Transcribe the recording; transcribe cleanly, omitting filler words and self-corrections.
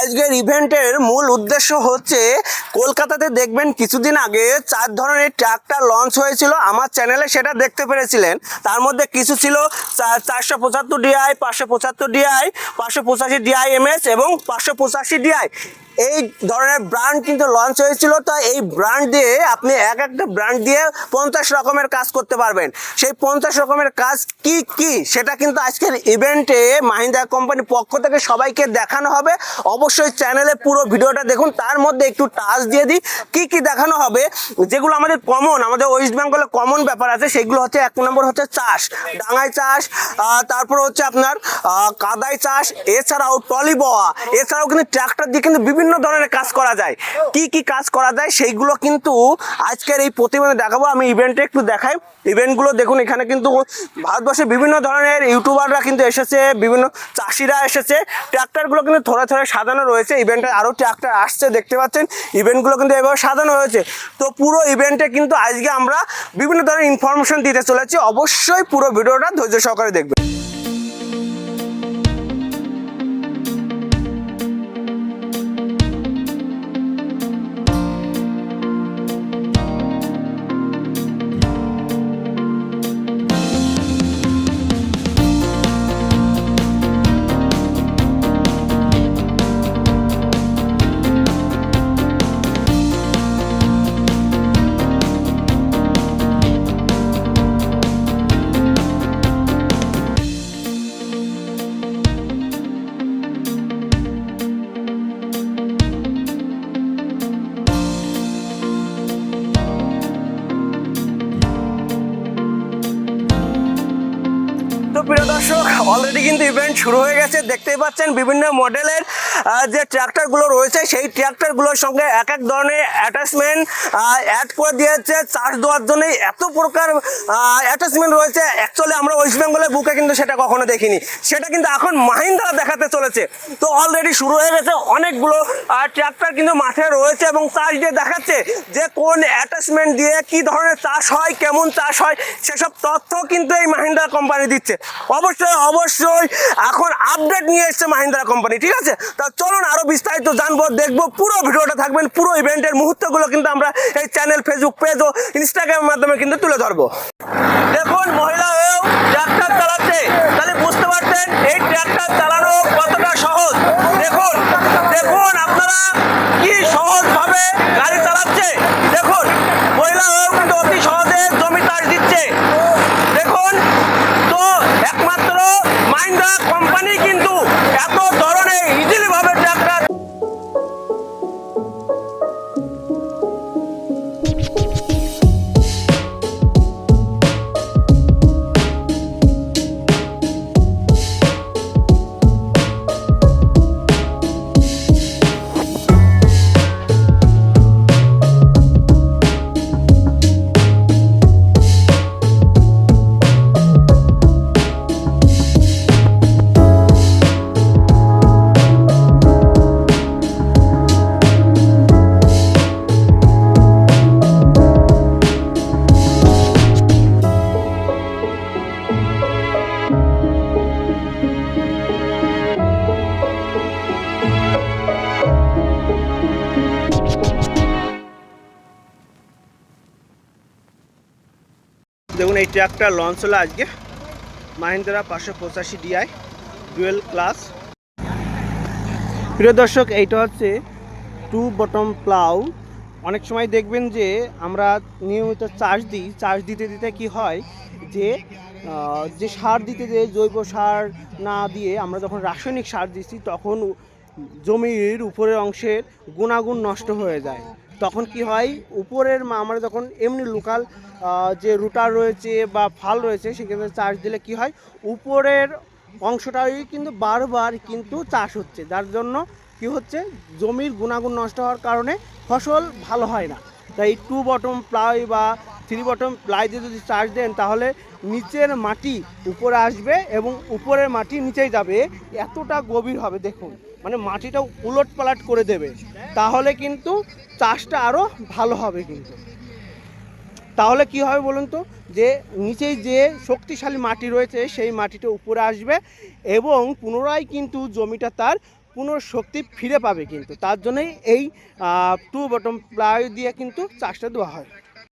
আজকের ইভেন্টের মূল উদ্দেশ্য হচ্ছে কলকাতাতে দেখবেন কিছুদিন আগে 4 ধরনের ট্রাক্টর লঞ্চ হয়েছিল। আমার চ্যানেলে সেটা দেখতে পেরেছিলেন। তার মধ্যে কিছু ছিল 475 ডিআই, 575 ডিআই, 585 ডিআই এমএস এবং 585 ডিআই। এই ধরনের ব্র্যান্ড কিন্তু লঞ্চ হয়েছিল। তো এই ব্র্যান্ড দিয়ে আপনি একটা ব্র্যান্ড দিয়ে 50 রকমের কাজ করতে পারবেন। সেই 50 রকমের কাজ কি কি সেটা কিন্তু আজকের ইভেন্টে মাহিন্দ্রা কোম্পানির পক্ষ থেকে সবাইকে দেখানো হবে। অবশ্যই চ্যানেলে পুরো ভিডিওটা দেখুন। তার মধ্যে একটু টাচ দিয়ে দিই কি কি দেখানো হবে। যেগুলো আমাদের কমন, আমাদের ওয়েস্ট বেঙ্গলে কমন ব্যাপার আছে, সেগুলো হচ্ছে 1 নম্বর হচ্ছে চাষ, ডাঙায় চাষ, তারপর হচ্ছে আপনার কাদায় চাষ, এছাড়াও টলি বওয়া, এছাড়াও কিন্তু ট্র্যাক্টর দিয়ে কিন্তু বিভিন্ন ধরনের কাজ করা যায়। কি কি কাজ করা যায় সেইগুলো কিন্তু আজকের এই প্রতিবেদনে দেখাবো। আমি ইভেন্টে একটু দেখাই। ইভেন্টগুলো দেখুন, এখানে কিন্তু ভারতবর্ষে বিভিন্ন ধরনের ইউটিউবাররা কিন্তু এসেছে, বিভিন্ন চাষিরা এসেছে। ট্র্যাক্টরগুলো কিন্তু থোড়া থোড়া সাজানো রয়েছে। ইভেন্টে আরও ট্র্যাক্টর আসছে, দেখতে পাচ্ছেন। ইভেন্টগুলো কিন্তু এভাবে সাজানো হয়েছে। তো পুরো ইভেন্টে কিন্তু আজকে আমরা বিভিন্ন ধরনের ইনফরমেশন দিতে চলেছি। অবশ্যই পুরো ভিডিওটা ধৈর্য সহকারে দেখবেন। তো প্রিয় দর্শক, অলরেডি কিন্তু ইভেন্ট শুরু হয়ে গেছে। দেখতেই পাচ্ছেন বিভিন্ন মডেলের যে ট্র্যাক্টরগুলো রয়েছে, সেই ট্র্যাক্টরগুলোর সঙ্গে এক এক ধরনের অ্যাটাচমেন্ট অ্যাড করে দিয়েছে চার্জ দেওয়ার জন্য। এত প্রকার অ্যাটাচমেন্ট রয়েছে, অ্যাকচুয়ালি আমরা ওয়েস্ট বেঙ্গলের বুকে কিন্তু সেটা কখনো দেখিনি। সেটা কিন্তু এখন মাহিন্দ্রা দেখাতে চলেছে। তো অলরেডি শুরু হয়ে গেছে, অনেকগুলো ট্র্যাক্টর কিন্তু মাঠে রয়েছে এবং চার্জ দিয়ে দেখাচ্ছে যে কোন অ্যাটাচমেন্ট দিয়ে কি ধরনের চাষ হয়, কেমন চাষ হয়, সেসব তথ্য কিন্তু এই মাহিন্দ্রা কোম্পানি দিচ্ছে। অবশ্যই অবশ্যই এখন আপডেট নিয়ে এসছে মাহিন্দ্রা কোম্পানি, ঠিক আছে? তা চলুন আরো বিস্তারিত জানবো, দেখবো। পুরো ভিডিওটা থাকবেন। পুরো ইভেন্টের মুহূর্তগুলো কিন্তু আমরা এই চ্যানেল, ফেসবুক পেজ ও ইনস্টাগ্রামের মাধ্যমে কিন্তু তুলে ধরবো। দেখুন, মহিলা হয়েও ট্রাক্টর চালাচ্ছে, তাহলে বুঝতে পারছেন এই ট্রাক্টর চালানো কতটা সহজ। দেখুন দেখুন আপনারা কি সহজভাবে গাড়ি চালাচ্ছে। দেখুন, মহিলা হয়েও কিন্তু অতি সহজে জমি চাষ দিচ্ছে। দেখুন, তো একমাত্র মাহিন্দ্রা কোম্পানি কিন্তু এত ধরনের ইজিলি ভাবে ট্রাক্টর। দেখুন, এই ট্রাক্টর লঞ্চ হলো আজকে মাহিন্দ্রা 585 ডিআই ডুয়েল ক্লাস। প্রিয় দর্শক, এইটা হচ্ছে 2 বটম প্লাউ। অনেক সময় দেখবেন যে আমরা নিয়মিত চাষ দিই, চাষ দিতে দিতে কি হয় যে সার দিতে যে জৈব সার না দিয়ে আমরা যখন রাসায়নিক সার দিচ্ছি, তখন জমির উপরের অংশের গুণাগুণ নষ্ট হয়ে যায়। তখন কি হয়, উপরের আমরা যখন এমনি লোকাল যে রুটার রয়েছে বা ফাল রয়েছে, সেক্ষেত্রে চাষ দিলে কি হয়, উপরের অংশটাই কিন্তু বারবার কিন্তু চাষ হচ্ছে, যার জন্য কি হচ্ছে, জমির গুণাগুণ নষ্ট হওয়ার কারণে ফসল ভালো হয় না। তাই 2 বটম প্লাই বা 3 বটম প্লাই দিয়ে যদি চাষ দেন, তাহলে নিচের মাটি উপরে আসবে এবং উপরের মাটি নিচেই যাবে, এতটা গভীর হবে। দেখুন, মানে মাটিটা উলট পালট করে দেবে, তাহলে কিন্তু চাষটা আরও ভালো হবে। কিন্তু তাহলে কি হবে বলুন তো, যে নিচেই যে শক্তিশালী মাটি রয়েছে সেই মাটিটা উপরে আসবে এবং পুনরায় কিন্তু জমিটা তার পুনঃশক্তি ফিরে পাবে, কিন্তু তার জন্যই এই টু বটম প্লাই দিয়ে কিন্তু চাষটা দেওয়া হয়।